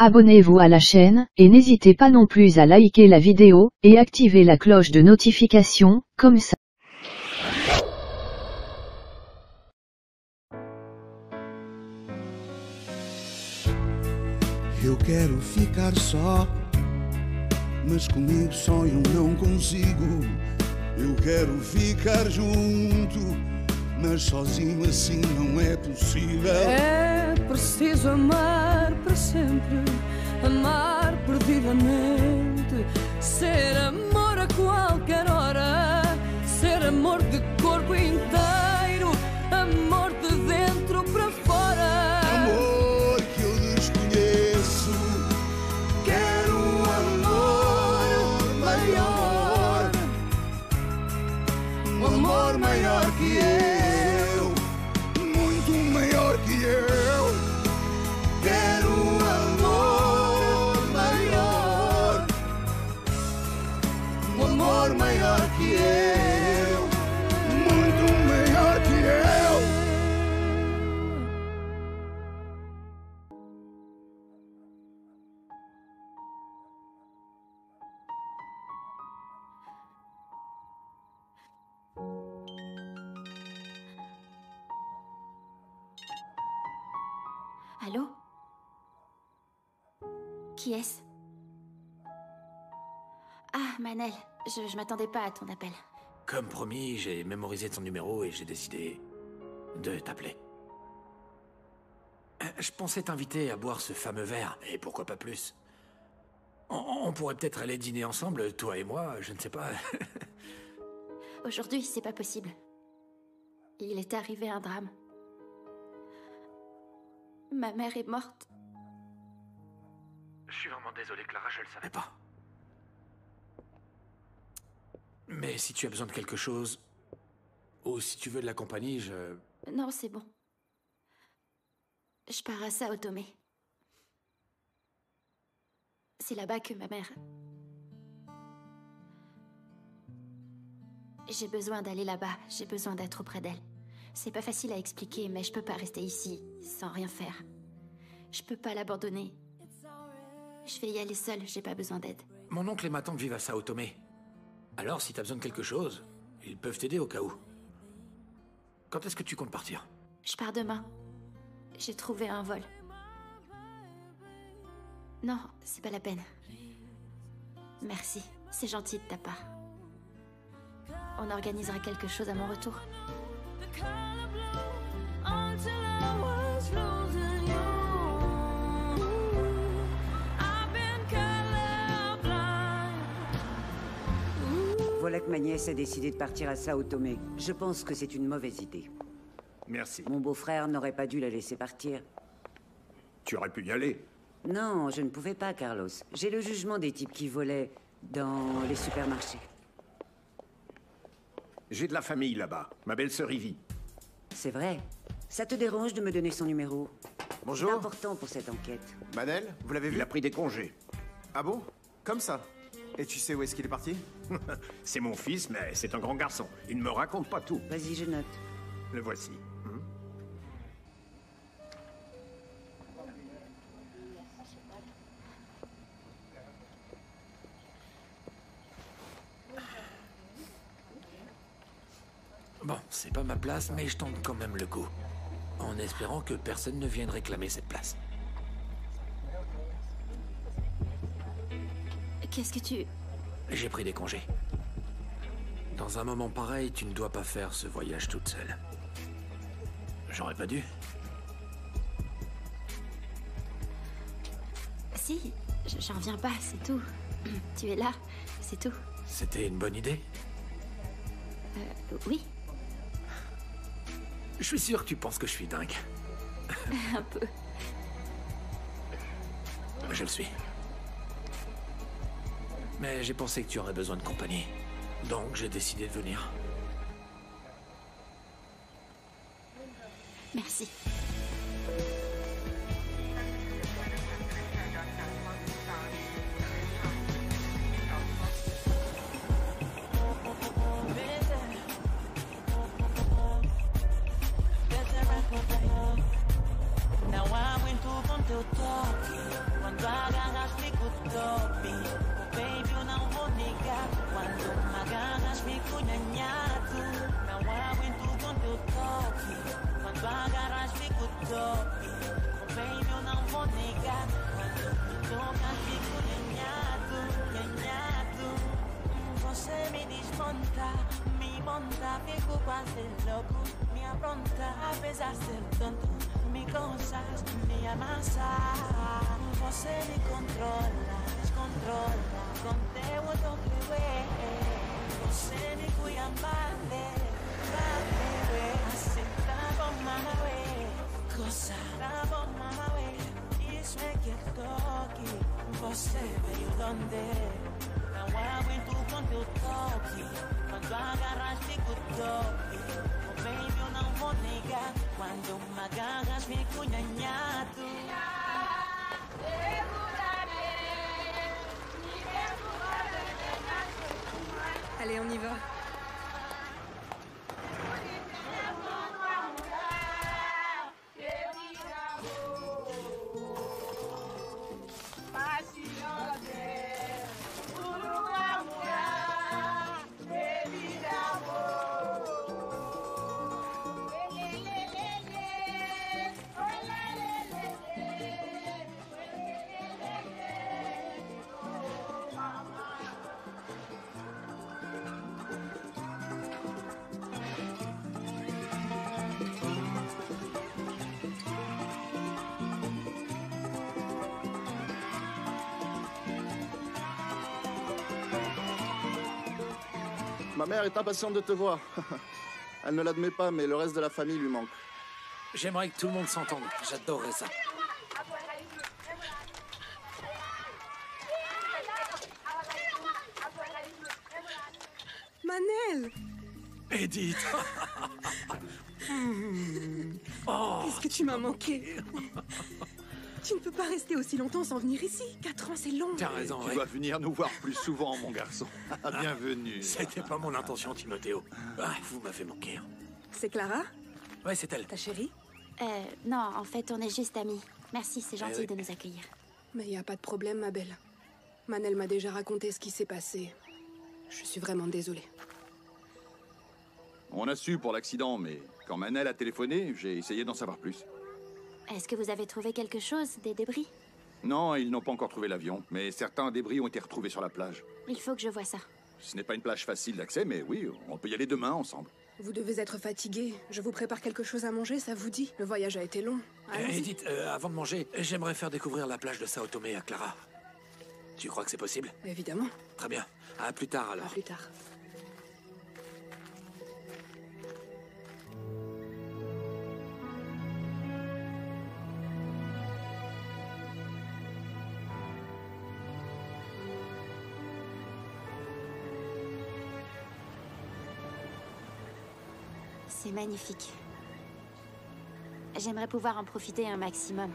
abonnez-vous à la chaîne, et n'hésitez pas non plus à liker la vidéo, et activer la cloche de notification, comme ça. Eu quero ficar só, mas comigo só eu não consigo. Eu quero ficar junto, mas sozinho assim não é possível. É preciso amar para sempre, amar perdidamente, ser amor a qualquer hora, ser amor de corpo inteiro, amor de dentro para fora. Amor que eu desconheço, quero um amor maior, um amor maior que eu, muito maior que eu. Quero um amor maior, um amor maior que eu, muito maior que eu. Allô? Qui est-ce? Ah, Manel, je m'attendais pas à ton appel. Comme promis, j'ai mémorisé ton numéro et j'ai décidé de t'appeler. Je pensais t'inviter à boire ce fameux verre, et pourquoi pas plus. On pourrait peut-être aller dîner ensemble, toi et moi, je ne sais pas. Aujourd'hui, c'est pas possible. Il est arrivé un drame. Ma mère est morte. Je suis vraiment désolé, Clara, je le savais pas. Mais si tu as besoin de quelque chose, ou si tu veux de la compagnie, Non, c'est bon. Je pars à Sao Tomé. C'est là-bas que ma mère... J'ai besoin d'aller là-bas, j'ai besoin d'être auprès d'elle. C'est pas facile à expliquer, mais je peux pas rester ici, sans rien faire. Je peux pas l'abandonner. Je vais y aller seule, j'ai pas besoin d'aide. Mon oncle et ma tante vivent à Sao Tomé. Alors, si t'as besoin de quelque chose, ils peuvent t'aider au cas où. Quand est-ce que tu comptes partir? Je pars demain. J'ai trouvé un vol. Non, c'est pas la peine. Merci, c'est gentil de ta part. On organisera quelque chose à mon retour. Voilà que ma nièce a décidé de partir à Sao Tomé. Je pense que c'est une mauvaise idée. Merci. Mon beau-frère n'aurait pas dû la laisser partir. Tu aurais pu y aller. Non, je ne pouvais pas, Carlos. J'ai le jugement des types qui volaient dans les supermarchés. J'ai de la famille là-bas. Ma belle-sœur y vit. C'est vrai. Ça te dérange de me donner son numéro? Bonjour. C'est important pour cette enquête. Manel, vous l'avez vu? Il a pris des congés. Ah bon? Comme ça? Et tu sais où est-ce qu'il est parti? C'est mon fils, mais c'est un grand garçon. Il ne me raconte pas tout. Vas-y, je note. Le voici. Bon, c'est pas ma place, mais je tente quand même le coup. En espérant que personne ne vienne réclamer cette place. Qu'est-ce que tu... J'ai pris des congés. Dans un moment pareil, tu ne dois pas faire ce voyage toute seule. J'aurais pas dû. Si, j'en reviens pas, c'est tout. Tu es là, c'est tout. C'était une bonne idée? Oui. Je suis sûr que tu penses que je suis dingue. Un peu. Je le suis. Mais j'ai pensé que tu aurais besoin de compagnie. Donc j'ai décidé de venir. Merci. Now I went to teu toque quando fácil, loco, me apronta, a pesar de ser tonto, me causas, me amasas. Você me controla, descontrola, conteúdo que é. Você me cuida mal, assim tá bom, mama, coisa tá bom, mama, isso é que eu toque. Você veio donde? Não aguento com teu toque. Quando agarras fico toque. Oh baby, eu não vou negar. Quando me agarras fico nhanhado. Allez, on y va. Ma mère est impatiente de te voir. Elle ne l'admet pas, mais le reste de la famille lui manque. J'aimerais que tout le monde s'entende. J'adorerais ça. Manel! Edith. Qu'est-ce que tu m'as manqué? Tu ne peux pas rester aussi longtemps sans venir ici. 4 ans, c'est long. T'as raison, Tu dois venir nous voir plus souvent, mon garçon. Bienvenue. C'était pas mon intention, Timothéo. Ah, vous m'avez manqué. C'est Clara? Ouais, c'est elle. Ta chérie? Non, en fait, on est juste amis. Merci, c'est gentil oui. de nous accueillir. Mais y a pas de problème, ma belle. Manel m'a déjà raconté ce qui s'est passé. Je suis vraiment désolée. On a su pour l'accident, mais quand Manel a téléphoné, j'ai essayé d'en savoir plus. Est-ce que vous avez trouvé quelque chose, des débris? Non, ils n'ont pas encore trouvé l'avion, mais certains débris ont été retrouvés sur la plage. Il faut que je voie ça. Ce n'est pas une plage facile d'accès, mais oui, on peut y aller demain ensemble. Vous devez être fatigué. Je vous prépare quelque chose à manger, ça vous dit? Le voyage a été long. Allons-y. Edith, avant de manger, j'aimerais faire découvrir la plage de Sao Tomé à Clara. Tu crois que c'est possible? Évidemment. Très bien. À plus tard, alors. À plus tard. C'est magnifique. J'aimerais pouvoir en profiter un maximum.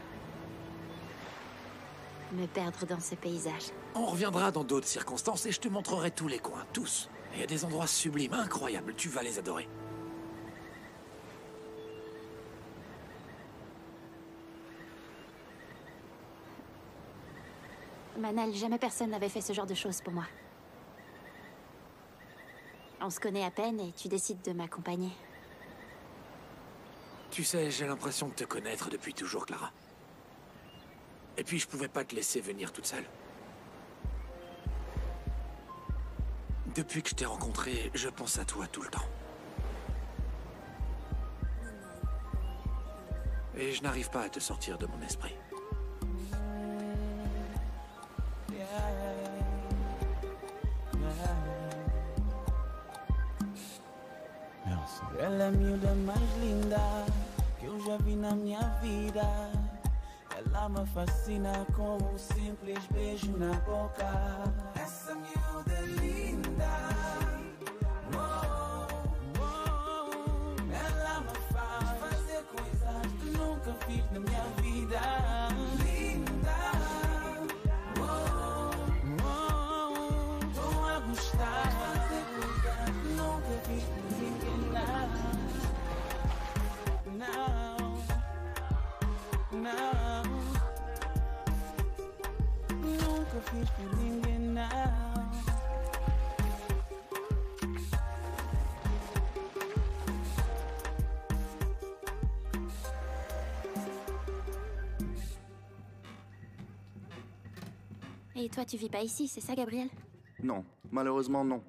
Me perdre dans ce paysage. On reviendra dans d'autres circonstances et je te montrerai tous les coins, tous. Il y a des endroits sublimes, incroyables, tu vas les adorer. Manel, jamais personne n'avait fait ce genre de choses pour moi. On se connaît à peine et tu décides de m'accompagner. Tu sais, j'ai l'impression de te connaître depuis toujours, Clara. Et puis, je pouvais pas te laisser venir toute seule. Depuis que je t'ai rencontré, je pense à toi tout le temps. Et je n'arrive pas à te sortir de mon esprit. Ela é a miúda mais linda que eu já vi na minha vida. Ela me fascina com um simples beijo na boca. Essa miúda é linda. Ela me faz fazer coisas que nunca fiz na minha vida. Linda. Tô a gostar. Fazer coisas que nunca fiz por ninguém. Não, nunca fiz por ninguém, não. Et toi, tu vis pas ici, c'est ça, Non, malheureusement non.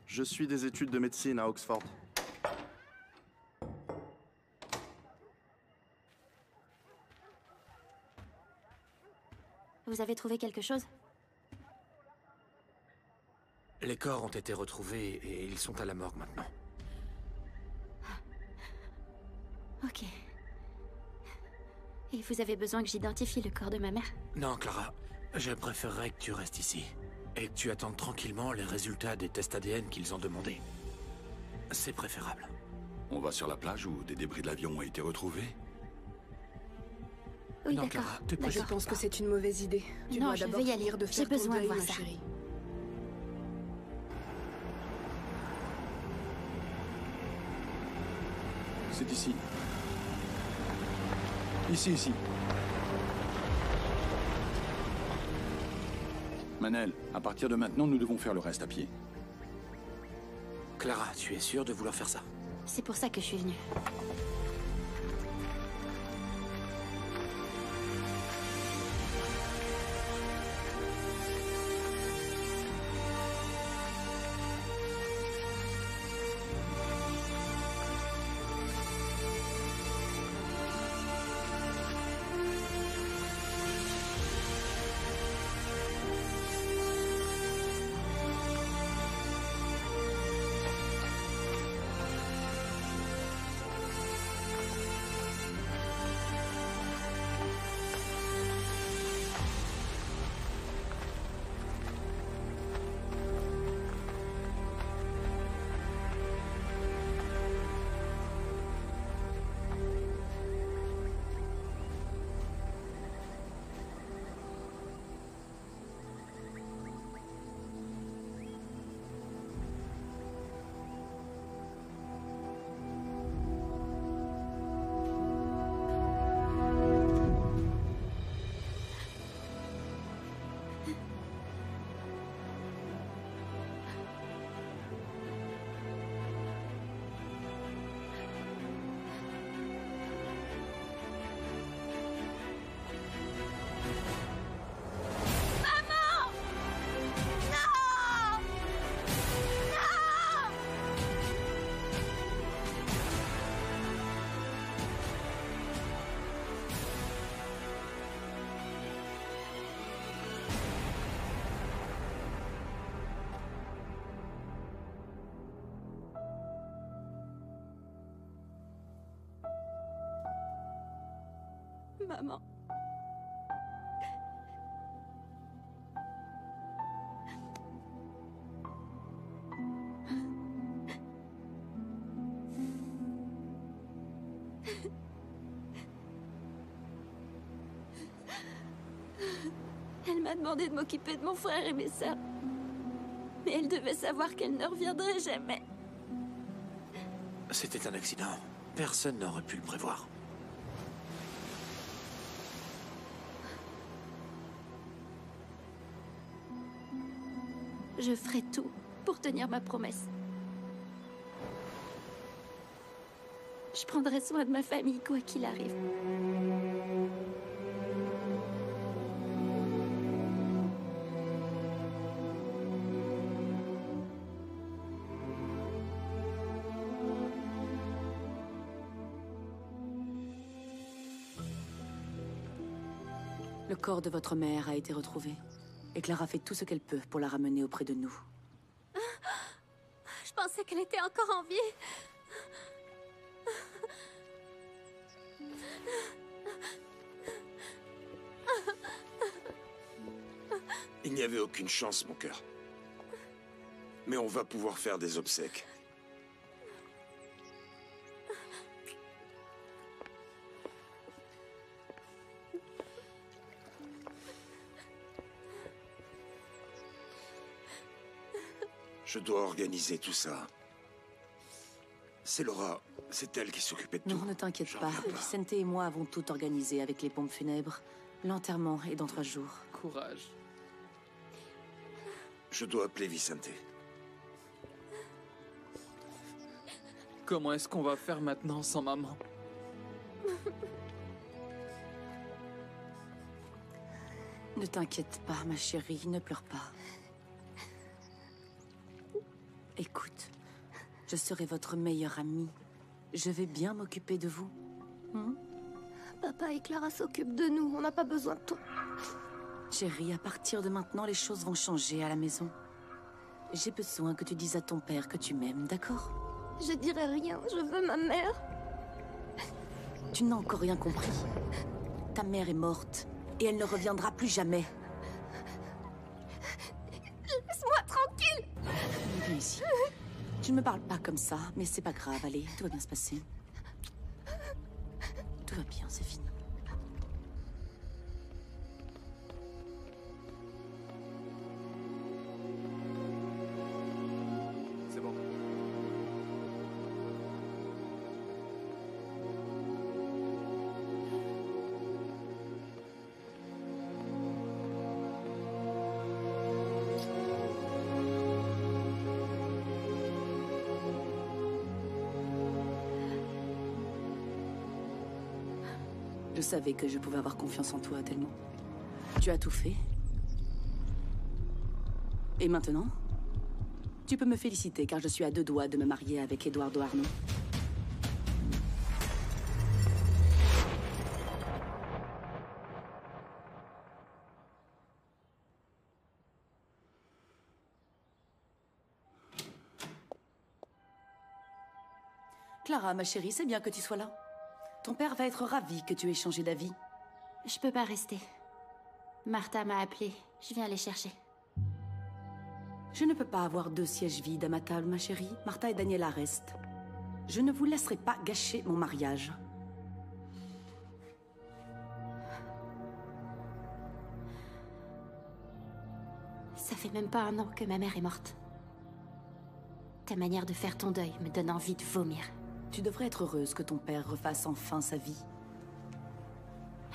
Je suis des études de médecine à Oxford. Vous avez trouvé quelque chose? Les corps ont été retrouvés et ils sont à la morgue maintenant. Ok. Et vous avez besoin que j'identifie le corps de ma mère? Non, Clara. Je préférerais que tu restes ici. Et que tu attendes tranquillement les résultats des tests ADN qu'ils ont demandés. C'est préférable. On va sur la plage où des débris de l'avion ont été retrouvés? Oui, non, d'accord. Clara, te Je pense que c'est une mauvaise idée. Tu Non, dois je d'abord vais y aller. finir de J'ai faire ton besoin de deuil, voir ma ça. chérie. C'est ici. Ici. Manel, à partir de maintenant, nous devons faire le reste à pied. Clara, tu es sûre de vouloir faire ça? C'est pour ça que je suis venue. Maman. Elle m'a demandé de m'occuper de mon frère et mes sœurs. Mais elle devait savoir qu'elle ne reviendrait jamais. C'était un accident. Personne n'aurait pu le prévoir. Je ferai tout pour tenir ma promesse. Je prendrai soin de ma famille, quoi qu'il arrive. Le corps de votre mère a été retrouvé. Et Clara fait tout ce qu'elle peut pour la ramener auprès de nous. Je pensais qu'elle était encore en vie. Il n'y avait aucune chance, mon cœur. Mais on va pouvoir faire des obsèques. Je dois organiser tout ça. C'est Laura, c'est elle qui s'occupait de tout. Non, ne t'inquiète pas. Vicente et moi avons tout organisé avec les pompes funèbres. L'enterrement est dans 3 jours. Courage. Je dois appeler Vicente. Comment est-ce qu'on va faire maintenant sans maman? Ne t'inquiète pas, ma chérie, ne pleure pas. Écoute, je serai votre meilleure amie. Je vais bien m'occuper de vous. Papa et Clara s'occupent de nous, on n'a pas besoin de toi. Chérie, à partir de maintenant, les choses vont changer à la maison. J'ai besoin que tu dises à ton père que tu m'aimes, d'accord? Je dirai rien, je veux ma mère. Tu n'as encore rien compris. Ta mère est morte, et elle ne reviendra plus jamais. Laisse-moi tranquille. Viens ici. Tu ne me parles pas comme ça, mais c'est pas grave, allez, tout va bien se passer. Tout va bien, c'est fini. C'est bon. Je savais que je pouvais avoir confiance en toi tellement. Tu as tout fait. Et maintenant, tu peux me féliciter car je suis à 2 doigts de me marier avec Eduardo Arnaud. Clara, ma chérie, c'est bien que tu sois là. Ton père va être ravi que tu aies changé d'avis. Je peux pas rester. Martha m'a appelé. Je viens les chercher. Je ne peux pas avoir 2 sièges vides à ma table, ma chérie. Martha et Daniela restent. Je ne vous laisserai pas gâcher mon mariage. Ça fait même pas 1 an que ma mère est morte. Ta manière de faire ton deuil me donne envie de vomir. Tu devrais être heureuse que ton père refasse enfin sa vie.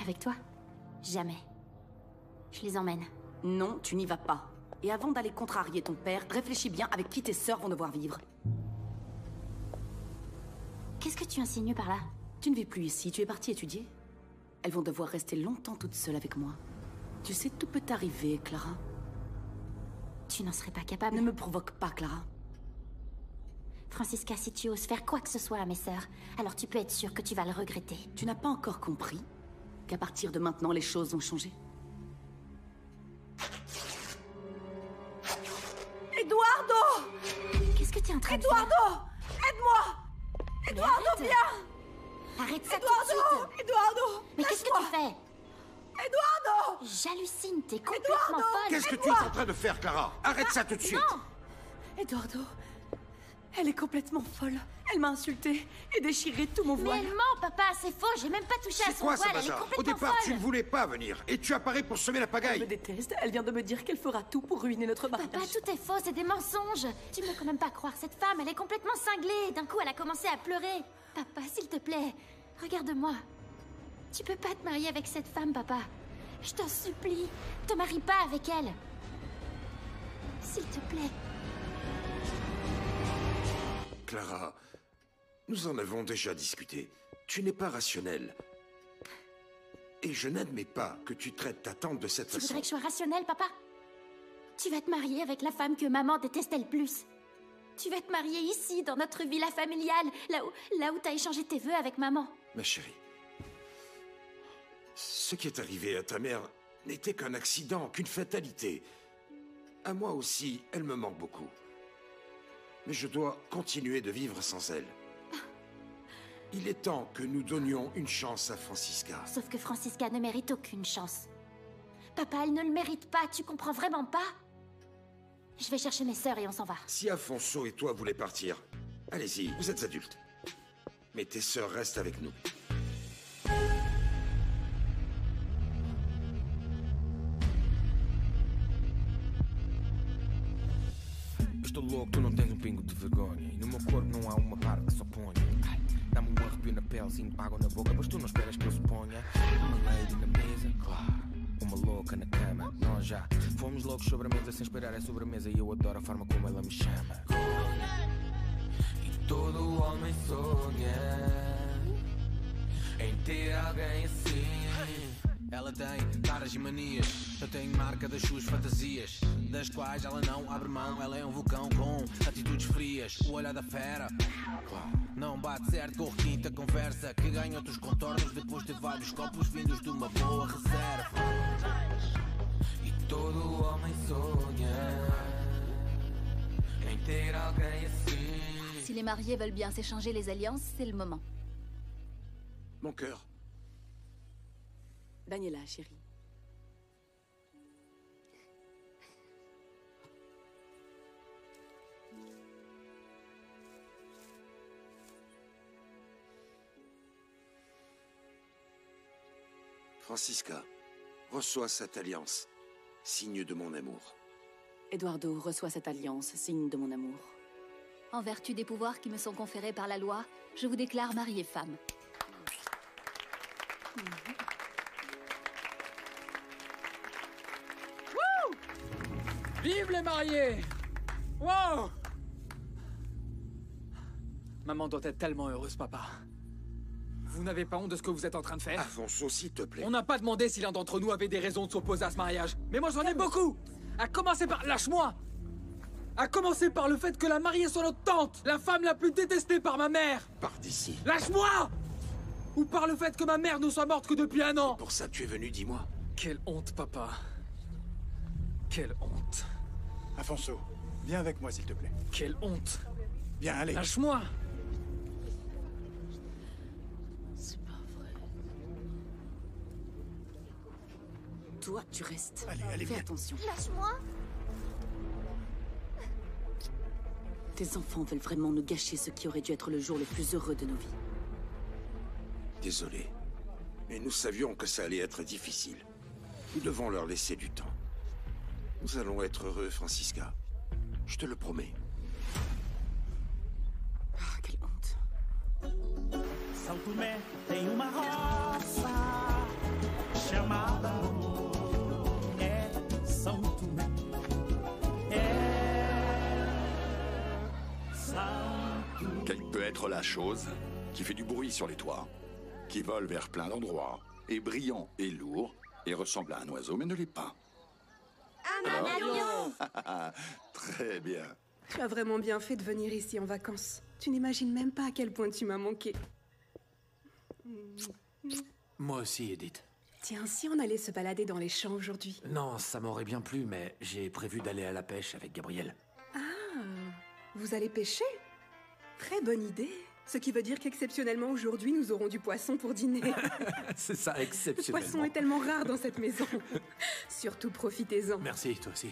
Avec toi? Jamais. Je les emmène. Non, tu n'y vas pas. Et avant d'aller contrarier ton père, réfléchis bien avec qui tes sœurs vont devoir vivre. Qu'est-ce que tu insinues par là? Tu ne vis plus ici, tu es partie étudier. Elles vont devoir rester longtemps toutes seules avec moi. Tu sais, tout peut arriver, Clara. Tu n'en serais pas capable. Ne me provoque pas, Clara. Francisca, si tu oses faire quoi que ce soit à mes sœurs, alors tu peux être sûre que tu vas le regretter. Tu n'as pas encore compris qu'à partir de maintenant, les choses ont changé. Eduardo! Qu'est-ce que tu es en train de Eduardo! faire? Aide-moi! Eduardo, viens! Arrête ça Eduardo! tout de suite! Eduardo! Mais qu'est-ce que tu fais? Eduardo! J'hallucine, t'es complètement folle! Qu'est-ce que tu es en train de faire, Clara? Arrête ça tout de suite! Non! Eduardo, elle est complètement folle. Elle m'a insultée et déchiré tout mon voile. Mais elle ment, papa, c'est faux, j'ai même pas touché à C'est son quoi voile, ce elle est bazar? complètement Au départ, folle. tu ne voulais pas venir et tu apparais pour semer la Elle pagaille. me déteste. Elle vient de me dire qu'elle fera tout pour ruiner notre mariage. Papa, tout est faux, c'est des mensonges. Tu me peux quand même pas croire cette femme, elle est complètement cinglée. D'un coup, elle a commencé à pleurer. Papa, s'il te plaît, regarde-moi. Tu peux pas te marier avec cette femme, papa. Je t'en supplie, te marie pas avec elle. S'il te plaît. Clara, nous en avons déjà discuté. Tu n'es pas rationnelle. Et je n'admets pas que tu traites ta tante de cette Tu façon. voudrais que je sois rationnelle, papa? Tu vas te marier avec la femme que maman détestait le plus. Tu vas te marier ici, dans notre villa familiale, là où t'as échangé tes vœux avec maman. Ma chérie, ce qui est arrivé à ta mère n'était qu'un accident, qu'une fatalité. À moi aussi, elle me manque beaucoup. Mais je dois continuer de vivre sans elle. Il est temps que nous donnions une chance à Francisca. Sauf que Francisca ne mérite aucune chance. Papa, elle ne le mérite pas, tu comprends vraiment pas? Je vais chercher mes sœurs et on s'en va. Si Afonso et toi voulez partir, allez-y, vous êtes adultes. Mais tes sœurs restent avec nous. Estou louco, tu não tens pingo de vergonha. E no meu corpo não há uma parte que só ponha. Ai, dá-me arrepio na pele, sinto água na boca. Mas tu não esperas que eu se ponha. Uma lady na mesa, claro. Uma louca na cama, nós já fomos loucos sobre a mesa sem esperar a sobremesa. E eu adoro a forma como ela me chama. E todo homem sonha em ter alguém assim. Ela tem caras e manias, eu tenho marca das suas fantasias, das quais ela não abre mão. Ela é um vulcão com atitudes frias, o olhar da fera não bate certo com requinta conversa, que ganha outros contornos depois de vários copos vindos de uma boa reserva. les mariés veulent bien s'échanger les alliances, c'est le moment. Mon cœur. Daniela, chérie. Francisca, reçois cette alliance, signe de mon amour. Eduardo, reçois cette alliance, signe de mon amour. En vertu des pouvoirs qui me sont conférés par la loi, je vous déclare mari et femme. Wouh! Vive les mariés! Wow! Maman doit être tellement heureuse, papa. Vous n'avez pas honte de ce que vous êtes en train de faire? Afonso, s'il te plaît. On n'a pas demandé si l'un d'entre nous avait des raisons de s'opposer à ce mariage. Mais moi, j'en ai beaucoup! À commencer par... Lâche-moi! À commencer par le fait que la mariée soit notre tante, la femme la plus détestée par ma mère! Pars d'ici. Lâche-moi! Ou par le fait que ma mère ne soit morte que depuis 1 an! Pour ça, tu es venu, dis-moi. Quelle honte, papa. Quelle honte. Afonso, viens avec moi, s'il te plaît. Quelle honte. Viens, allez. Lâche-moi! Toi, tu restes. Allez, fais viens. attention. Lâche-moi. Tes enfants veulent vraiment nous gâcher ce qui aurait dû être le jour le plus heureux de nos vies. Désolé. Mais nous savions que ça allait être difficile. Nous devons leur laisser du temps. Nous allons être heureux, Francisca. Je te le promets. Ah, quelle honte. São Tomé tem uma roça chamada amor. É São Tomé. Quelle peut être la chose qui fait du bruit sur les toits, qui vole vers plein d'endroits, est brillant et lourd, et ressemble à un oiseau mais ne l'est pas? Un avion! Très bien. Tu as vraiment bien fait de venir ici en vacances. Tu n'imagines même pas à quel point tu m'as manqué. Moi aussi, Edith. Tiens, si on allait se balader dans les champs aujourd'hui. Non, ça m'aurait bien plu, mais j'ai prévu d'aller à la pêche avec Gabriel. Ah, vous allez pêcher? Très bonne idée. Ce qui veut dire qu'exceptionnellement aujourd'hui, nous aurons du poisson pour dîner. C'est ça, Le exceptionnellement. poisson est tellement rare dans cette maison. Surtout profitez-en. Merci, toi aussi.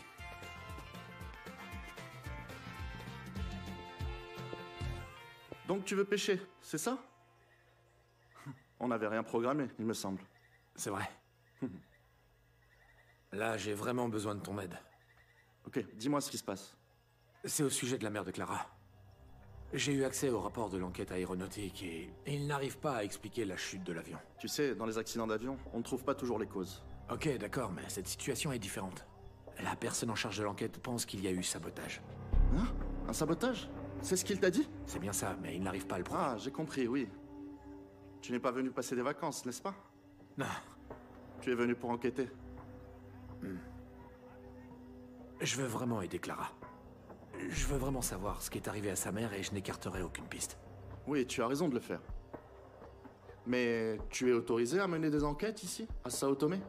Donc tu veux pêcher, c'est ça? On n'avait rien programmé, il me semble. C'est vrai. Là, j'ai vraiment besoin de ton aide. Ok, dis-moi ce qui se passe. C'est au sujet de la mère de Clara. J'ai eu accès au rapport de l'enquête aéronautique et il n'arrive pas à expliquer la chute de l'avion. Tu sais, dans les accidents d'avion, on ne trouve pas toujours les causes. Ok, d'accord, mais cette situation est différente. La personne en charge de l'enquête pense qu'il y a eu sabotage. Hein? Un sabotage? C'est ce qu'il t'a dit? C'est bien ça, mais il n'arrive pas à le prouver. Ah, j'ai compris, oui. Tu n'es pas venu passer des vacances, n'est-ce pas? Non. Tu es venu pour enquêter. Je veux vraiment aider Clara. Je veux vraiment savoir ce qui est arrivé à sa mère et je n'écarterai aucune piste. Oui, tu as raison de le faire. Mais tu es autorisé à mener des enquêtes ici, à Sao Tomé?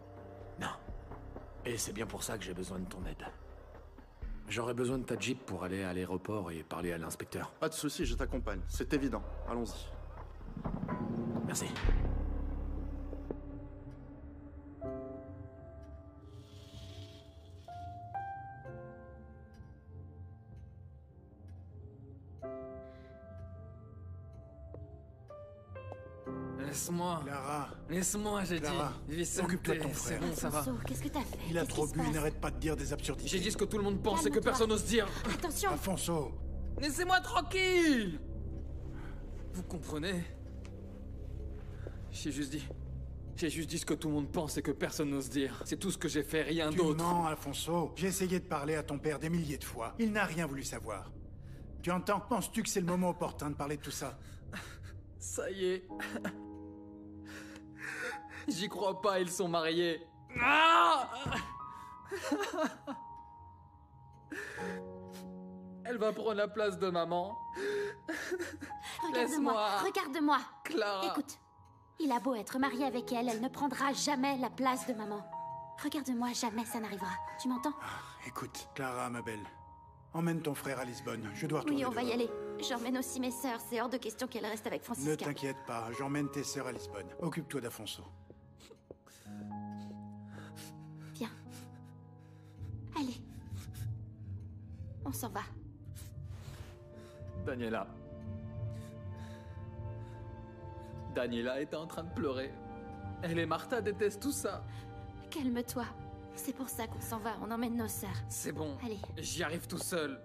Non. Et c'est bien pour ça que j'ai besoin de ton aide. J'aurais besoin de ta Jeep pour aller à l'aéroport et parler à l'inspecteur. Pas de souci, je t'accompagne. C'est évident. Allons-y. Merci. Laisse-moi. Clara. Laisse-moi, j'ai dit. Clara, Vicente, occupe-toi de ton c'est frère. bon, ça va. Afonso, qu'est-ce que t'as fait? Il a Qu'est-ce trop qui se bu, il passe? n'arrête pas de dire des absurdités. J'ai dit ce que tout le monde pense et que Calme-toi. personne n'ose dire. Attention! Afonso. Laissez-moi tranquille! Vous comprenez? J'ai juste dit ce que tout le monde pense et que personne n'ose dire. C'est tout ce que j'ai fait, rien Tu d'autre. mens, Alfonso. J'ai essayé de parler à ton père des milliers de fois. Il n'a rien voulu savoir. Tu entends? Penses-tu que c'est le moment opportun de parler de tout ça? Ça y est. J'y crois pas, ils sont mariés. Ah! Elle va prendre la place de maman. Regarde-moi, Laisse-moi. regarde-moi. Clara. Écoute, il a beau être marié avec elle, elle ne prendra jamais la place de maman. Regarde-moi, jamais ça n'arrivera. Tu m'entends? Écoute, Clara, ma belle. Emmène ton frère à Lisbonne. Je dois retourner Oui, on va y dehors. aller. J'emmène aussi mes sœurs, c'est hors de question qu'elles restent avec Francisca. Ne t'inquiète pas, j'emmène tes sœurs à Lisbonne. Occupe-toi d'Afonso. Viens. Allez. On s'en va. Daniela. Daniela était en train de pleurer. Elle et Martha détestent tout ça. Calme-toi. C'est pour ça qu'on s'en va, on emmène nos sœurs. C'est bon. Allez. J'y arrive tout seul.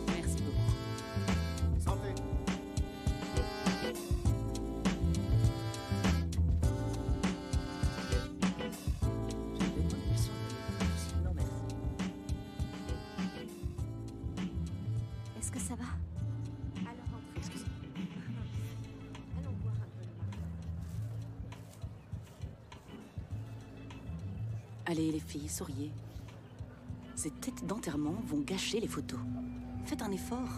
Merci beaucoup. Santé. Est-ce que ça va? Alors rentrez, excusez-moi. Allons voir un peu le mariage. Allez les filles, souriez. Ces têtes d'enterrement vont gâcher les photos. Faites un effort.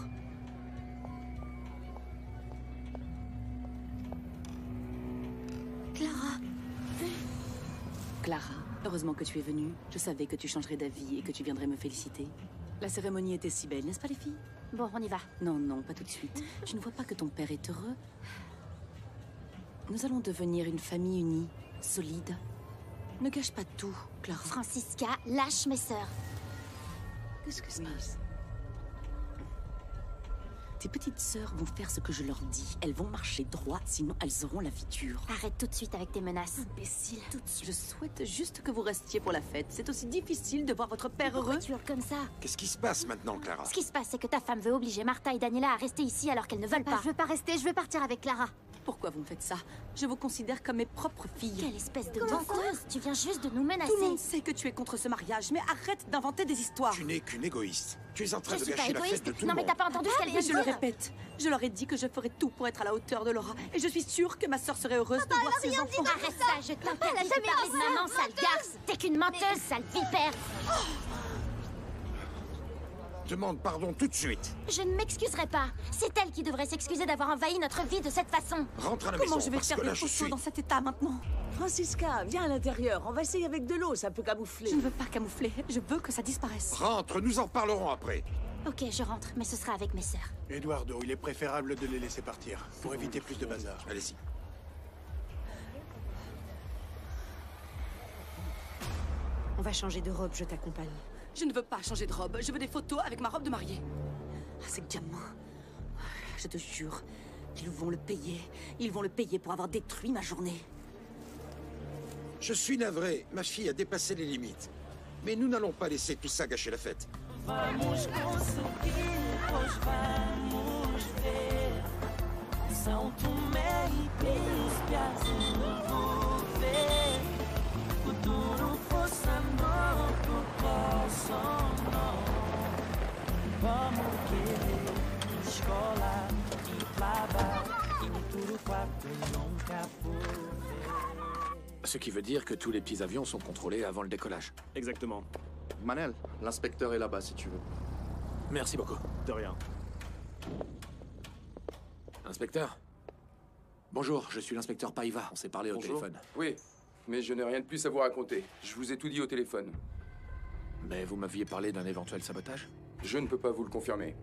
Clara. Clara, heureusement que tu es venue. Je savais que tu changerais d'avis et que tu viendrais me féliciter. La cérémonie était si belle, n'est-ce pas les filles? Bon, on y va. Non, non, pas tout de suite. Tu ne vois pas que ton père est heureux? Nous allons devenir une famille unie, solide. Ne gâche pas tout, Clara. Francisca, lâche mes sœurs. Qu'est-ce que se passe? Tes petites sœurs vont faire ce que je leur dis. Elles vont marcher droit, sinon elles auront la vie dure. Arrête tout de suite avec tes menaces. Imbécile. Tout de suite. Je souhaite juste que vous restiez pour la fête. C'est aussi difficile de voir votre père Pourquoi heureux. tu hurles comme ça? Qu'est-ce qui se passe maintenant, Clara? Ce qui se passe, c'est que ta femme veut obliger Martha et Daniela à rester ici alors qu'elles ne veulent pas. Je veux pas rester, je veux partir avec Clara. Pourquoi vous me faites ça? Je vous considère comme mes propres filles. Quelle espèce de menteuse! Tu viens juste de nous menacer. Tout le monde sait que tu es contre ce mariage, mais arrête d'inventer des histoires. Tu n'es qu'une égoïste. Tu es en train Je de suis pas gâcher la égoïste. fête de tout Non le mais monde. t'as pas entendu ce qu'elle vient Mais de je dire. le répète, je leur ai dit que je ferais tout pour être à la hauteur de Laura. Et je suis sûre que ma sœur serait heureuse de voir ses enfants. Arrête ça, je t'interdis de parler de maman, sale garce. T'es qu'une menteuse, sale vipère. Demande pardon tout de suite. Je ne m'excuserai pas. C'est elle qui devrait s'excuser d'avoir envahi notre vie de cette façon. Rentre à la Comment maison, je vais parce faire que des là, je photos suis... dans cet état maintenant? Francisca, viens à l'intérieur. On va essayer avec de l'eau, ça peut camoufler. Je ne veux pas camoufler, je veux que ça disparaisse. Rentre, nous en reparlerons après. Ok, je rentre, mais ce sera avec mes sœurs. Eduardo, il est préférable de les laisser partir, pour éviter plus de bazar. Allez-y. On va changer de robe, je t'accompagne. Je ne veux pas changer de robe, je veux des photos avec ma robe de mariée. Ah, ces gamins, je te jure, ils vont le payer. Ils vont le payer pour avoir détruit ma journée. Je suis navré, ma fille a dépassé les limites. Mais nous n'allons pas laisser tout ça gâcher la fête. Vamos conseguir, pois vamos ver. São Tomé e Príncipe assim vou ver. Futuro força novo coração vamos querer escola e plava e tudo quatro nunca for. Ce qui veut dire que tous les petits avions sont contrôlés avant le décollage. Exactement. Manel, l'inspecteur est là-bas si tu veux. Merci beaucoup. De rien. Inspecteur? Bonjour, je suis l'inspecteur Paiva. On s'est parlé au téléphone. Oui, mais je n'ai rien de plus à vous raconter. Je vous ai tout dit au téléphone. Mais vous m'aviez parlé d'un éventuel sabotage? Je ne peux pas vous le confirmer.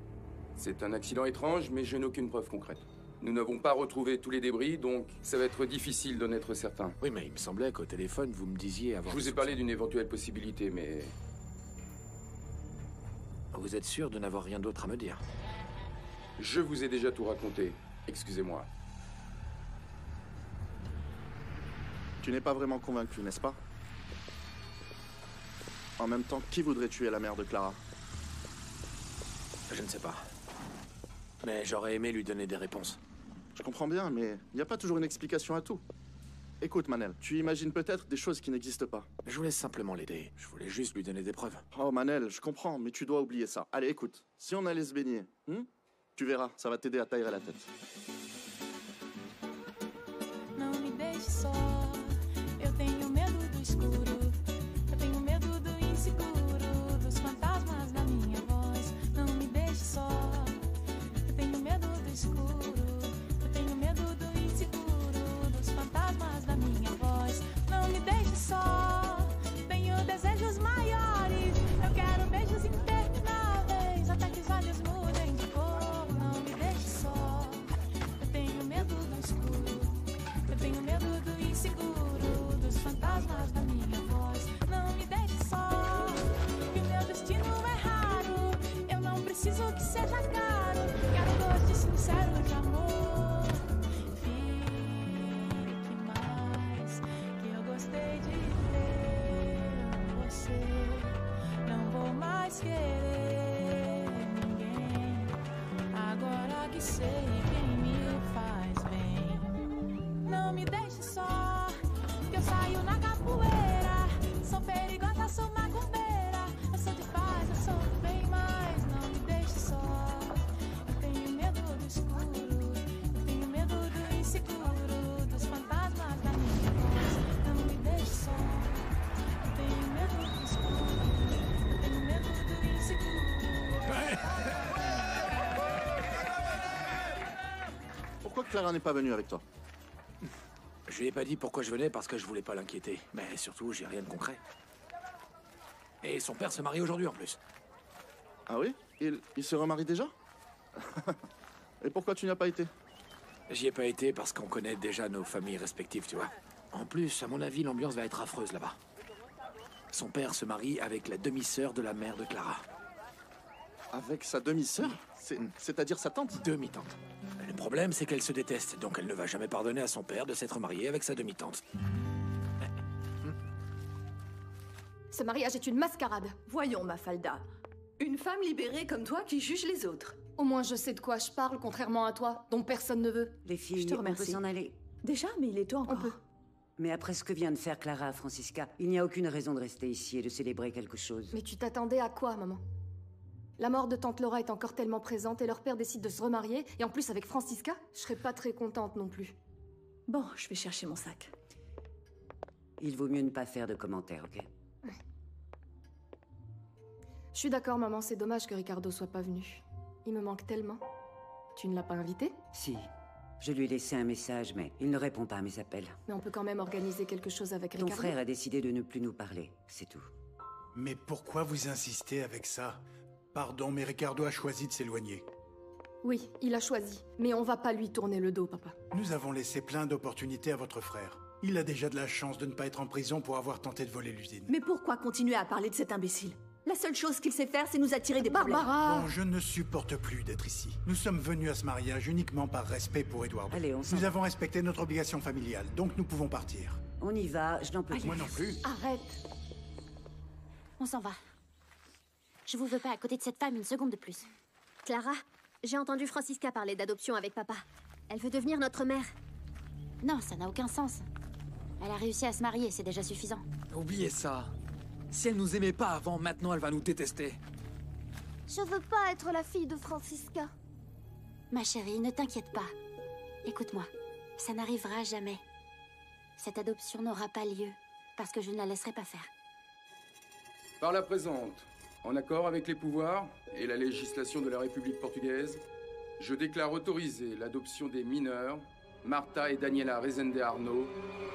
C'est un accident étrange, mais je n'ai aucune preuve concrète. Nous n'avons pas retrouvé tous les débris, donc ça va être difficile d'en être certain. Oui, mais il me semblait qu'au téléphone, vous me disiez avoir... Je vous ai parlé d'une éventuelle possibilité, mais... Vous êtes sûr de n'avoir rien d'autre à me dire? Je vous ai déjà tout raconté. Excusez-moi. Tu n'es pas vraiment convaincu, n'est-ce pas? En même temps, qui voudrait tuer la mère de Clara? Je ne sais pas. Mais j'aurais aimé lui donner des réponses. Je comprends bien, mais il n'y a pas toujours une explication à tout. Écoute, Manel, tu imagines peut-être des choses qui n'existent pas. Je voulais simplement l'aider. Je voulais juste lui donner des preuves. Oh, Manel, je comprends, mais tu dois oublier ça. Allez, écoute, si on allait se baigner, tu verras, ça va t'aider à t'aérer la tête. Não me deixe só, eu tenho medo do escuro, eu tenho medo do inseguro. inseguro dos fantasmas da minha voz. Não me deixe só, que o meu destino é raro. Eu não preciso que seja caro. Quero gosto sincero de amor. Fique mais, que eu gostei de ter você. Não vou mais querer ninguém. Agora que sei quem me faz bem. Não me deixe só, que eu saio na capoeira. Sou perigosa, sou macumbeira. Eu sou de paz, eu sou do bem, mas não me deixe só. Eu tenho medo do escuro, eu tenho medo do inseguro, dos fantasmas da minha voz. Não me deixe só, eu tenho medo do escuro, eu tenho medo do inseguro. Pourquoi Clara n'est pas venue avec toi? Je lui ai pas dit pourquoi je venais parce que je voulais pas l'inquiéter. Mais surtout, j'ai rien de concret. Et son père se marie aujourd'hui en plus. Ah oui? Il se remarie déjà? Et pourquoi tu n'y as pas été? J'y ai pas été parce qu'on connaît déjà nos familles respectives, tu vois. En plus, à mon avis, l'ambiance va être affreuse là-bas. Son père se marie avec la demi-sœur de la mère de Clara. Avec sa demi-sœur? C'est-à-dire sa tante? Demi-tante. Le problème, c'est qu'elle se déteste, donc elle ne va jamais pardonner à son père de s'être mariée avec sa demi-tante. Ce mariage est une mascarade. Voyons, Mafalda. Une femme libérée comme toi qui juge les autres. Au moins je sais de quoi je parle, contrairement à toi, dont personne ne veut. Les filles, Je te on peut remercie. s'en aller. Déjà, mais il est tôt encore. On peut. Mais après ce que vient de faire Clara à Francisca, il n'y a aucune raison de rester ici et de célébrer quelque chose. Mais tu t'attendais à quoi, maman? La mort de tante Laura est encore tellement présente et leur père décide de se remarier, et en plus avec Francisca, je serais pas très contente non plus. Bon, je vais chercher mon sac. Il vaut mieux ne pas faire de commentaires, ok? Je suis d'accord, maman, c'est dommage que Ricardo soit pas venu. Il me manque tellement. Tu ne l'as pas invité? Si. Je lui ai laissé un message, mais il ne répond pas à mes appels. Mais on peut quand même organiser quelque chose avec Ton Ricardo. frère a décidé de ne plus nous parler, c'est tout. Mais pourquoi vous insistez avec ça? Pardon, mais Ricardo a choisi de s'éloigner. Oui, il a choisi. Mais on va pas lui tourner le dos, papa. Nous avons laissé plein d'opportunités à votre frère. Il a déjà de la chance de ne pas être en prison pour avoir tenté de voler l'usine. Mais pourquoi continuer à parler de cet imbécile? La seule chose qu'il sait faire, c'est nous attirer des problèmes. Bon, je ne supporte plus d'être ici. Nous sommes venus à ce mariage uniquement par respect pour Eduardo. Allez, on s'en Nous va. avons respecté notre obligation familiale, donc nous pouvons partir. On y va, je n'en peux plus. Moi non plus. Arrête. On s'en va. Je vous veux pas à côté de cette femme une seconde de plus. Clara, j'ai entendu Francisca parler d'adoption avec papa. Elle veut devenir notre mère. Non, ça n'a aucun sens. Elle a réussi à se marier, c'est déjà suffisant. Oubliez ça. Si elle nous aimait pas avant, maintenant elle va nous détester. Je veux pas être la fille de Francisca. Ma chérie, ne t'inquiète pas. Écoute-moi, ça n'arrivera jamais. Cette adoption n'aura pas lieu, parce que je ne la laisserai pas faire. Par la présente, en accord avec les pouvoirs et la législation de la République portugaise, je déclare autoriser l'adoption des mineurs, Marta et Daniela Rezende Arnaud,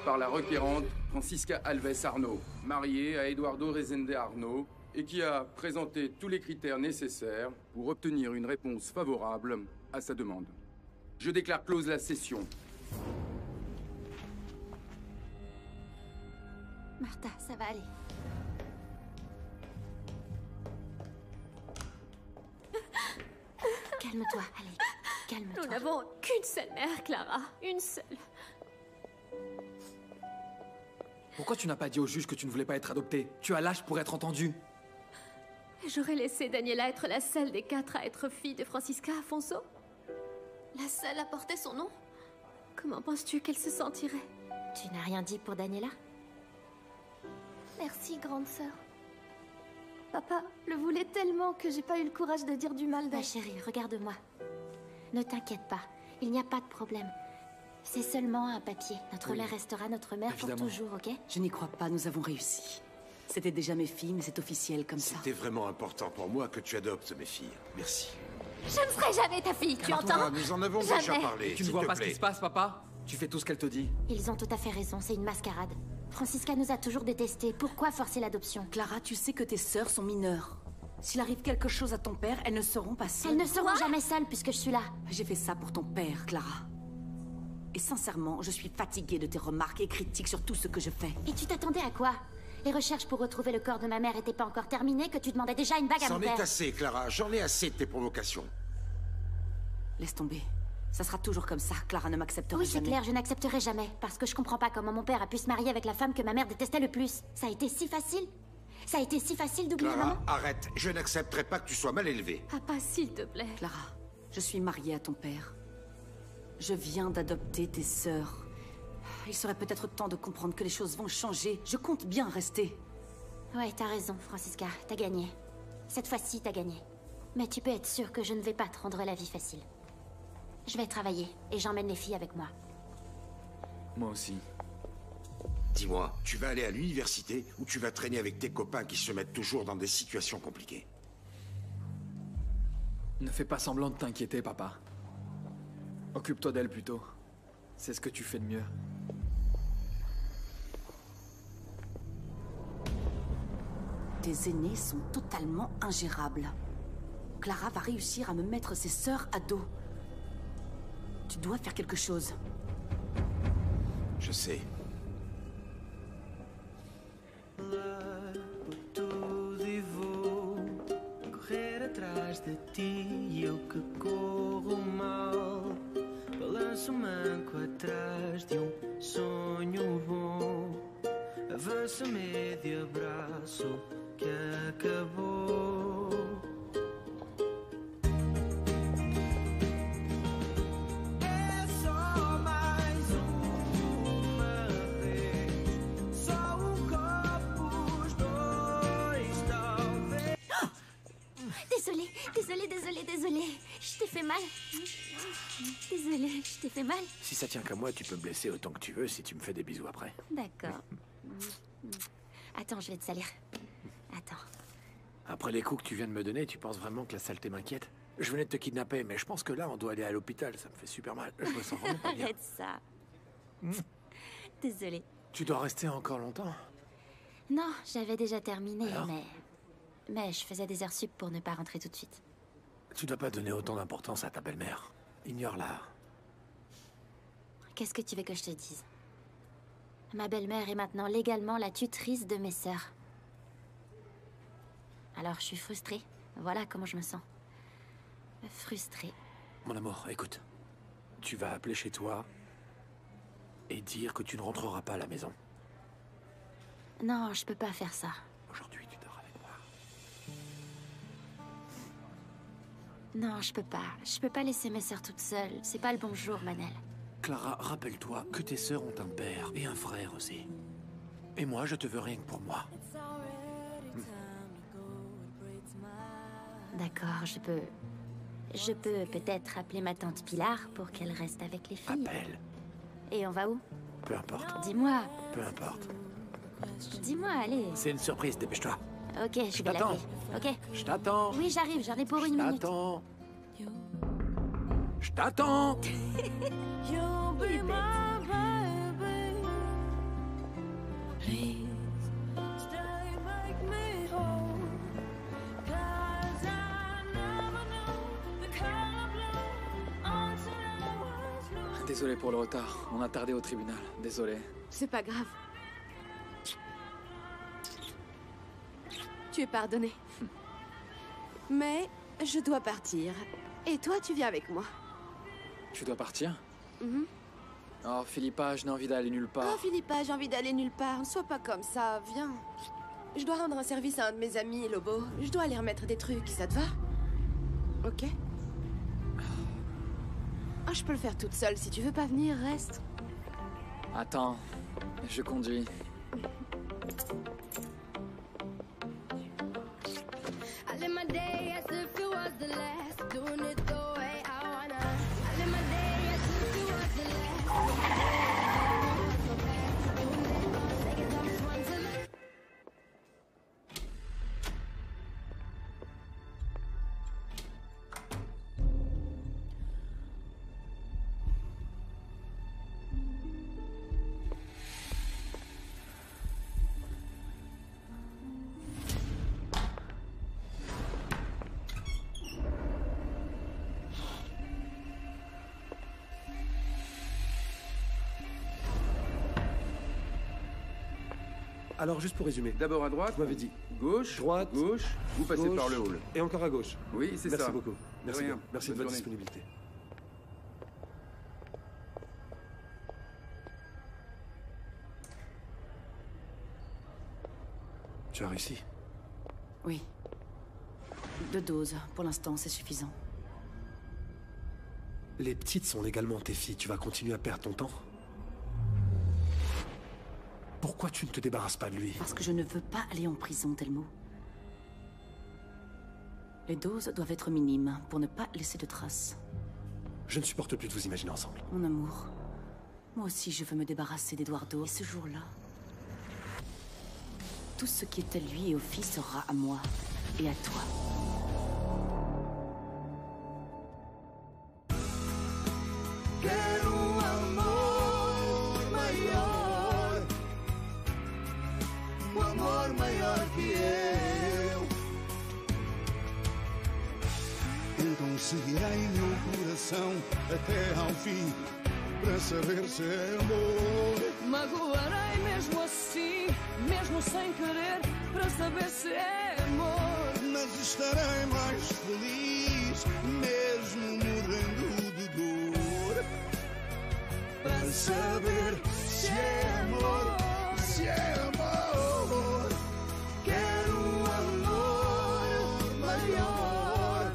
par la requérante Francisca Alves Arnaud, mariée à Eduardo Rezende Arnaud, et qui a présenté tous les critères nécessaires pour obtenir une réponse favorable à sa demande. Je déclare close la session. Martha, ça va aller. Calme-toi, allez, calme-toi. Nous n'avons qu'une seule mère, Clara. Une seule. Pourquoi tu n'as pas dit au juge que tu ne voulais pas être adoptée? Tu as l'âge pour être entendue. J'aurais laissé Daniela être la seule des 4 à être fille de Francisca Afonso? La seule à porter son nom? Comment penses-tu qu'elle se sentirait? Tu n'as rien dit pour Daniela? Merci, grande sœur. Papa le voulait tellement que j'ai pas eu le courage de dire du mal d'elle. Ma chérie, regarde-moi. Ne t'inquiète pas, il n'y a pas de problème. C'est seulement un papier. Notre mère restera notre mère pour toujours, ok? Je n'y crois pas, nous avons réussi. C'était déjà mes filles, mais c'est officiel comme ça. C'était vraiment important pour moi que tu adoptes mes filles. Merci. Je ne serai jamais ta fille, tu entends? Nous en avons Jamais. déjà parlé. Tu ne vois pas ce qui se passe, papa? Tu fais tout ce qu'elle te dit. Ils ont tout à fait raison, c'est une mascarade. Francisca nous a toujours détestés. Pourquoi forcer l'adoption? Clara, tu sais que tes sœurs sont mineures. S'il arrive quelque chose à ton père, elles ne seront pas seules. Elles ne seront jamais seules puisque je suis là. J'ai fait ça pour ton père, Clara. Et sincèrement, je suis fatiguée de tes remarques et critiques sur tout ce que je fais. Et tu t'attendais à quoi? Les recherches pour retrouver le corps de ma mère étaient pas encore terminées, que tu demandais déjà une bague à mon C'en père. est assez, Clara. J'en ai assez de tes provocations. Laisse tomber. Ça sera toujours comme ça. Clara ne m'acceptera Oui, c'est jamais. clair, je n'accepterai jamais. Parce que je comprends pas comment mon père a pu se marier avec la femme que ma mère détestait le plus. Ça a été si facile. Ça a été si facile d'oublier Clara, maman. arrête. Je n'accepterai pas que tu sois mal élevée. Papa, s'il te plaît. Clara, je suis mariée à ton père. Je viens d'adopter tes sœurs. Il serait peut-être temps de comprendre que les choses vont changer. Je compte bien rester. Ouais, t'as raison, Francisca. T'as gagné. Cette fois-ci, t'as gagné. Mais tu peux être sûre que je ne vais pas te rendre la vie facile. Je vais travailler, et j'emmène les filles avec moi. Moi aussi. Dis-moi, tu vas aller à l'université ou tu vas traîner avec tes copains qui se mettent toujours dans des situations compliquées? Ne fais pas semblant de t'inquiéter, papa. Occupe-toi d'elle plutôt. C'est ce que tu fais de mieux. Tes aînés sont totalement ingérables. Clara va réussir à me mettre ses sœurs à dos. Tu dois faire quelque chose. Je sais. Tudo e vou correr atrás de ti e eu que corro mal. Balanço o manco atrás de sonho bom. Avanço medio abraço que acabou. É só mais uma vez. Só copo, os dois, talvez. Désolée. Je t'ai fait mal. Désolée, je t'ai fait mal. Si ça tient qu'à moi, tu peux me blesser autant que tu veux si tu me fais des bisous après. D'accord. Attends, je vais te salir. Attends. Après les coups que tu viens de me donner, tu penses vraiment que la saleté m'inquiète? Je venais de te kidnapper, mais je pense que là, on doit aller à l'hôpital. Ça me fait super mal. Je me sens vraiment pas bien. Arrête ça. Désolée. Tu dois rester encore longtemps? Non, j'avais déjà terminé, Alors mais je faisais des heures sup pour ne pas rentrer tout de suite. Tu dois pas donner autant d'importance à ta belle-mère. Ignore-la. Qu'est-ce que tu veux que je te dise? Ma belle-mère est maintenant légalement la tutrice de mes sœurs. Alors je suis frustrée. Voilà comment je me sens. Frustrée. Mon amour, écoute. Tu vas appeler chez toi et dire que tu ne rentreras pas à la maison. Non, je peux pas faire ça. Aujourd'hui, tu dors avec moi. Non, je peux pas. Je peux pas laisser mes sœurs toutes seules. C'est pas le bon jour, Manel. Clara, rappelle-toi que tes sœurs ont un père et un frère aussi. Et moi, je te veux rien que pour moi. D'accord, je peux peut-être appeler ma tante Pilar pour qu'elle reste avec les filles. Appelle. Et on va où? Peu importe. Dis-moi. Peu importe. Dis-moi, allez. C'est une surprise, dépêche-toi. Ok, je vais l'appeler. Ok. Je t'attends. Oui, j'arrive, j'en ai pour une minute. Je t'attends. You'll be my baby. Please stay, make me whole. 'Cause I never knew the kind of love until I was lost. Désolé pour le retard. On a tardé au tribunal. Désolé. C'est pas grave. Tu es pardonné. Mais je dois partir. Et toi, tu viens avec moi. Tu dois partir? Mhm. Oh, Philippa, je n'ai envie d'aller nulle part. Oh, Philippa, j'ai envie d'aller nulle part. Ne sois pas comme ça, viens. Je dois rendre un service à un de mes amis, Lobo. Je dois aller remettre des trucs, ça te va? Ok. Oh, je peux le faire toute seule. Si tu veux pas venir, reste. Attends, je conduis. I live my day as if it was the last. Doing it the way I wanna. I live my day as if it was the last. Alors, juste pour résumer. D'abord à droite. Vous m'avez dit gauche, droite, gauche, vous passez gauche, par le hall. Et encore à gauche. Oui, c'est ça. Merci beaucoup. Merci rien. bien. Merci de Bonne votre journée. disponibilité. Tu as réussi? Oui. 2 doses. Pour l'instant, c'est suffisant. Les petites sont légalement tes filles. Tu vas continuer à perdre ton temps? Pourquoi tu ne te débarrasses pas de lui? Parce que je ne veux pas aller en prison, Telmo. Les doses doivent être minimes pour ne pas laisser de traces. Je ne supporte plus de vous imaginer ensemble. Mon amour, moi aussi je veux me débarrasser d'Eduardo. Et ce jour-là, tout ce qui est à lui et aux filles sera à moi et à toi. Quero amor maior, amor maior que eu. Então seguirei meu coração até ao fim, para saber se é amor. Magoarei mesmo assim, mesmo sem querer, para saber se é amor. Mas estarei mais feliz, mesmo morrendo de dor, para saber se é amor, se é amor. Quero um amor maior,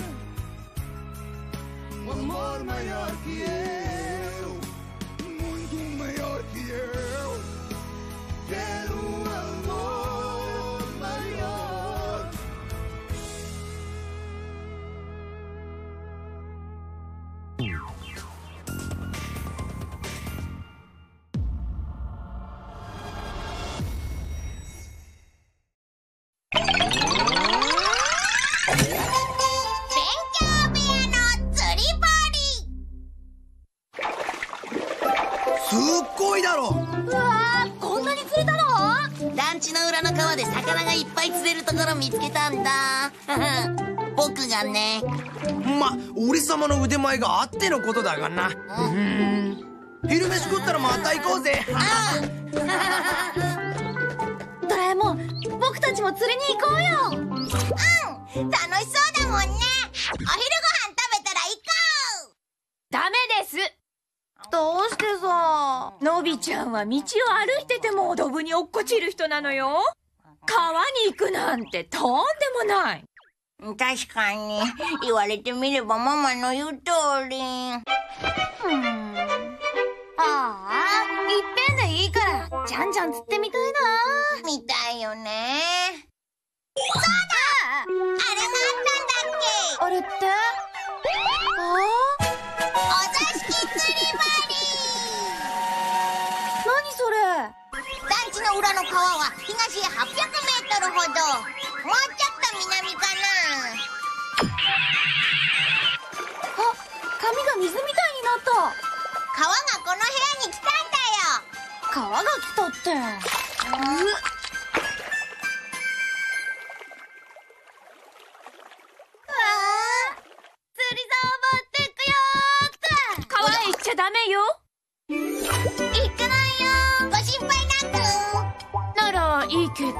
um amor maior que eu, muito maior que eu. Quero um amor maior.すっごいだろ。うわー、こんなに釣れたの？団地の裏の川で魚がいっぱい釣れるところ見つけたんだ。僕がね。ま、俺様の腕前があってのことだがな。昼飯食ったらまた行こうぜ。ドラえもん、僕たちも釣りに行こうよ。うん、楽しそうだもんね。お昼ご飯食べたら行こう。ダメです。どうしてさ。のびちゃんは道を歩いててもドブに落っこちる人なのよ。川に行くなんてとんでもない。確かに、言われてみればママの言う通り。ああ、いっぺんでいいからじゃんじゃん釣ってみたいな。見たいよね。そうだ、あれがあったんだっけ。あれってお座敷釣り針。何それ。団地の裏の川は東へ800メートルほど。もうちょっと南かな。あ、髪が水みたいになった。川がこの部屋に来たんだよ。川が来たって。釣り竿持ってくよーって。川へ行っちゃダメよ。行かないよ、ご心配なく。ならいいけど。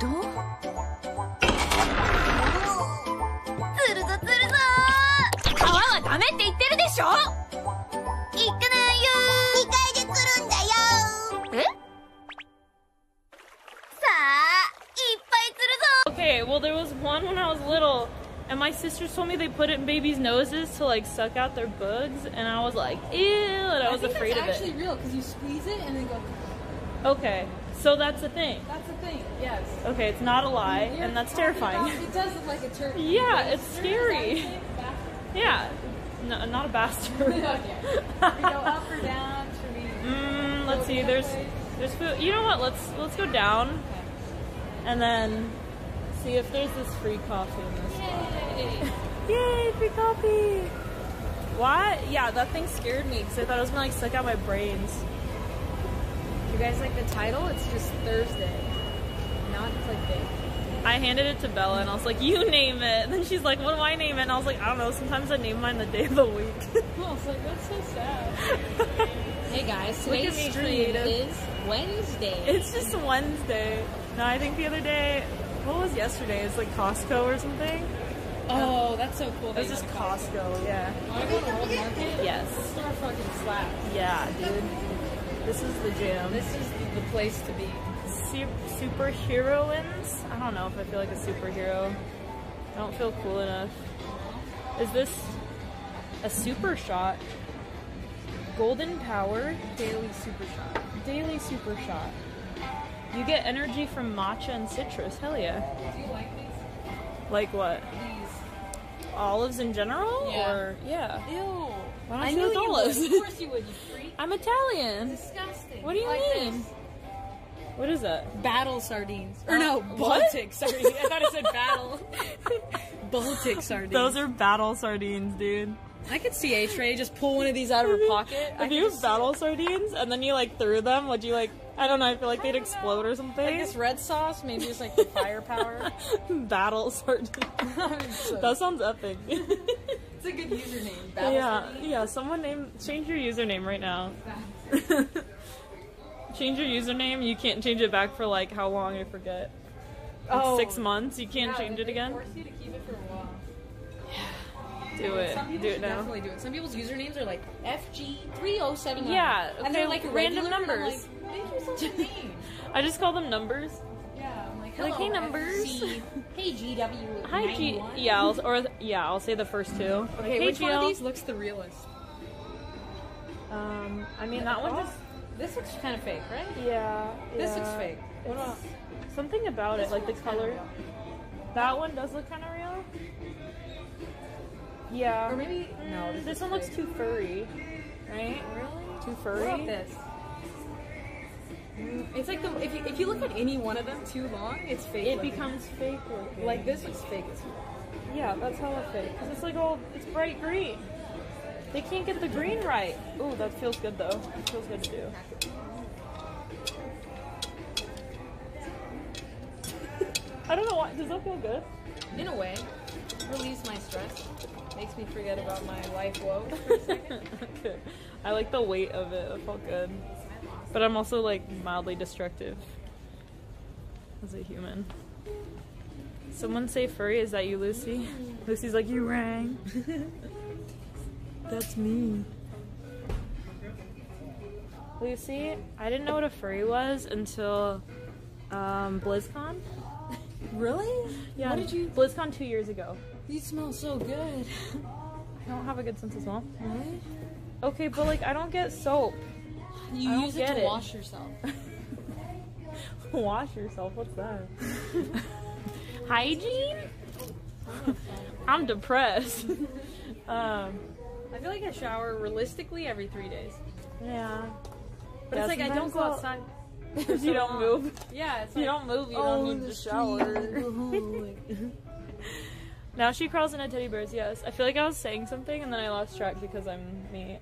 釣るぞ釣るぞ。川はダメって言ってるでしょ。行かないよ、2階で釣るんだよ。え？さあ、いっぱい釣るぞ。 Okay, well there was one when I was little, and my sisters told me they put it in babies' noses to like suck out their bugs, and I was like, ew, and I was afraid of it. That's actually real, because you squeeze it and then go. Okay, so that's the thing. That's the thing, yes. Okay, it's not a lie, and that's terrifying. It does look like a turkey. Yeah, it's scary. Yeah, no, not a bastard. Okay. We go up or down? Should we? Let's see. There's food. You know what? Let's go down, and then see if there's this free coffee in this spot. Yay, free coffee! What? Yeah, that thing scared me because I thought it was gonna like suck out my brains. You guys like the title? It's just Thursday, not clickbait. I handed it to Bella and I was like, you name it. And then she's like, what do I name it? And I was like, I don't know. Sometimes I name mine the day of the week. I was like, that's so sad. Hey guys, Look at today's me, stream creative. is Wednesday. It's just Wednesday. No, I think the other day, what was yesterday? It's like Costco or something. Oh, that's so cool. It's just Costco, yeah. Want to go to World Market? Yes. This store fucking slaps. Yeah, dude. This is the jam. This is the place to be. Superheroines? I don't know if I feel like a superhero. I don't feel cool enough. Is this a super shot? Golden power? Daily super shot. Daily super shot. You get energy from matcha and citrus. Hell yeah. Do you like these? Like what? These. Olives in general? Yeah. Or yeah. Ew. Why don't I you knew like you olives? would. Of course you would, you freak. I'm Italian. Disgusting. What do you Like mean? this. What is that? Battle sardines. Or no, what? Baltic sardines. I thought it said battle. Baltic sardines. Those are battle sardines, dude. I could see A-Tray just pull one of these out of her pocket. If you have battle sardines and then you like threw them, would you like, I don't know, I feel like they'd explode or something. Like this red sauce, maybe just like the firepower. Battle sardines. That sounds epic. It's a good username. Battle sardines. Yeah, someone change your username right now. Change your username, you can't change it back for like how long, I forget. Like 6 months, you can't change it again? Force you to keep it for a while. Do it. Some people Do it should now. definitely do it. Some people's usernames are like FG3079. Yeah, and they're okay, like random regular, and I'm numbers. like, thank you so much. I just call them numbers. Yeah, I'm like, Like, hello, hey, numbers. FC. Hey, GW. Hi, G. 91. Yeah, I'll say the first two. Okay, Like, hey, which one of GL. these looks the realest? I mean, that one just. This looks kind of fake, right? Yeah. This looks fake. What It's- about something about it, this like the one looks kinda color. real. That one does look kind of real. Yeah. Or maybe no. This one looks too furry, right? Really? Too What furry. about this? It's like the if you look at any one of them too long, it's fake. It looking. becomes fake looking. Like this looks fake as fuck. Yeah, that's hella fake. Cause it's like it's bright green. They can't get the green right. Ooh, that feels good though. It feels good to do. I don't know why. Does that feel good? In a way, release my stress. Makes me forget about my life woes for a second. Okay. I like the weight of it. It felt good. But I'm also like mildly destructive as a human. Someone say furry. Is that you, Lucy? Lucy's like, you rang. That's me. Lucy, I didn't know what a furry was until BlizzCon. Really? Yeah. What did you? BlizzCon 2 years ago. You smell so good. I don't have a good sense of smell. Really? Okay, but like I don't get soap. You I don't use it get to wash yourself. Wash yourself? What's that? Hygiene? I'm depressed. I feel like I shower realistically every 3 days. Yeah. But it's like I don't go outside. If you don't move. Yeah, it's You like, don't move, you oh, don't need the to shower. Now she crawls into teddy bears, yes. I feel like I was saying something and then I lost track because I'm me.